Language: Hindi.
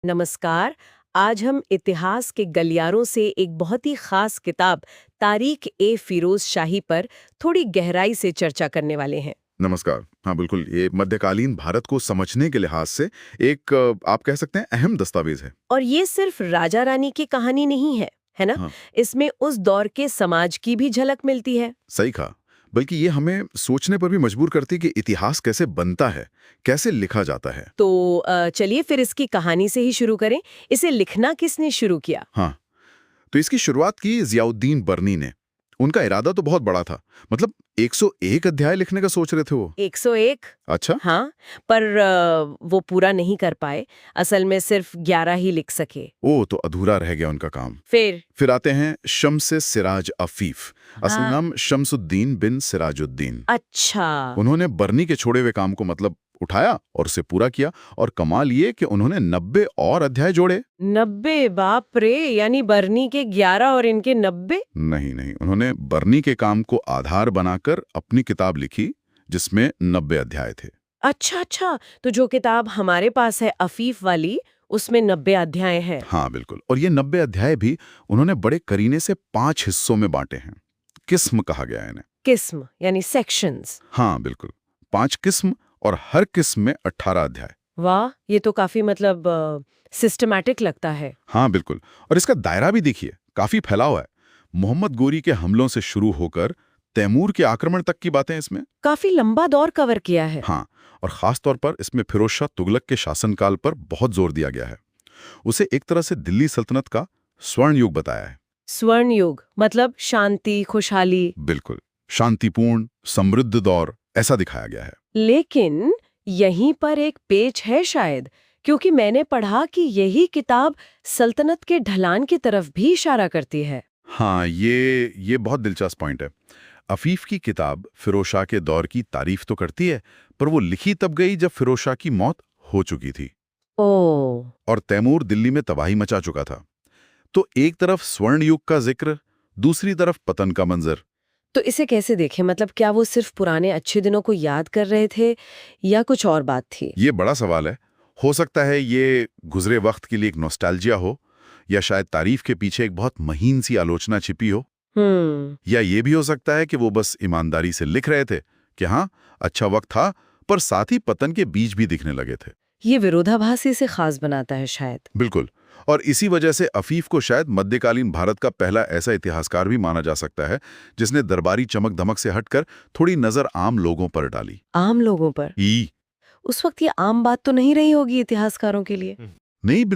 नमस्कार। आज हम इतिहास के गलियारों से एक बहुत ही खास किताब तारीख-ए-फिरोज शाही पर थोड़ी गहराई से चर्चा करने वाले हैं। नमस्कार। हाँ, बिल्कुल, ये मध्यकालीन भारत को समझने के लिहाज से एक आप कह सकते हैं अहम दस्तावेज है। और ये सिर्फ राजा रानी की कहानी नहीं है ना? हाँ, इसमें उस दौर के समाज की भी झलक मिलती है। सही कहा। बल्कि ये हमें सोचने पर भी मजबूर करती है कि इतिहास कैसे बनता है, कैसे लिखा जाता है। तो चलिए फिर इसकी कहानी से ही शुरू करें। इसे लिखना किसने शुरू किया? हाँ, तो इसकी शुरुआत की ज़ियाउद्दीन बरनी ने। उनका इरादा तो बहुत बड़ा था। मतलब 101 अध्याय लिखने का सोच रहे थे वो। 101। अच्छा? हाँ, पर वो पूरा नहीं कर पाए। असल में सिर्फ 11 ही लिख सके। ओह! तो अधूरा रह गया उनका काम। फिर फिर आते हैं शम्स सिराज अफीफ। असल हाँ। नाम शम्सुद्दीन बिन सिराजुद्दीन। अच्छा। उन्होंने बरनी के छोड़े हुए काम को मतलब उठाया और उसे पूरा किया, और कमाल ये कि उन्होंने 90 और अध्याय जोड़े। 90? बाप रे! यानी बरनी के 11 और इनके 90? नहीं, उन्होंने बरनी के काम को आधार बनाकर अपनी किताब लिखी, जिसमें 90 अध्याय थे। अच्छा। तो जो किताब हमारे पास है अफीफ वाली, उसमें 90 अध्याय हैं। हाँ, बिल्कुल। और ये 90 अध्याय भी उन्होंने बड़े करीने से 5 हिस्सों में बांटे हैं। किस्म कहा गया है इन्हें। किस्म यानी सेक्शंस। हाँ, बिल्कुल। 5 किस्म, और हर किस्म में 18 अध्याय। वाह! ये तो काफी मतलब सिस्टमैटिक लगता है। हाँ, बिल्कुल। और इसका दायरा भी देखिए, काफी फैला हुआ है। मोहम्मद गोरी के हमलों से शुरू होकर तैमूर के आक्रमण तक की बातें इसमें। काफी लंबा दौर कवर किया है। हाँ, और खास तौर पर इसमें फिरोज शाह तुगलक के शासनकाल पर बहुत जोर दिया गया है। उसे एक तरह से दिल्ली सल्तनत का स्वर्ण युग बताया है। स्वर्ण युग मतलब शांति, खुशहाली। बिल्कुल, शांतिपूर्ण, समृद्ध दौर ऐसा दिखाया गया है। लेकिन यहीं पर एक पेच है शायद, क्योंकि मैंने पढ़ा कि यही किताब सल्तनत के ढलान की तरफ भी इशारा करती है। हाँ, ये बहुत दिलचस्प पॉइंट है। अफीफ की किताब फिरोज शाह के दौर की तारीफ तो करती है, पर वो लिखी तब गई जब फिरोज शाह की मौत हो चुकी थी ओह! और तैमूर दिल्ली में तबाही मचा चुका था। तो एक तरफ स्वर्ण युग का जिक्र, दूसरी तरफ पतन का मंजर। तो इसे कैसे देखें? मतलब क्या वो सिर्फ पुराने अच्छे दिनों को याद कर रहे थे या कुछ और बात थी? ये बड़ा सवाल है। हो सकता है ये गुजरे वक्त के लिए एक नॉस्टैल्जिया हो, या शायद तारीफ के पीछे एक बहुत महीन सी आलोचना छिपी हो। या ये भी हो सकता है कि वो बस ईमानदारी से लिख रहे थे कि हाँ, अच्छा वक्त था, पर साथ ही पतन के बीज भी दिखने लगे थे। ये विरोधाभास इसे खास बनाता है शायद। बिल्कुल। और इसी वजह से अफीफ को शायद मध्यकालीन भारत का पहला ऐसा इतिहासकार भी माना जा सकता है जिसने दरबारी चमक धमक से हटकर थोड़ी नजर आम लोगों पर डाली। आम लोगों पर? ई उस वक्त ये आम बात तो नहीं रही होगी इतिहासकारों के लिए। नहीं।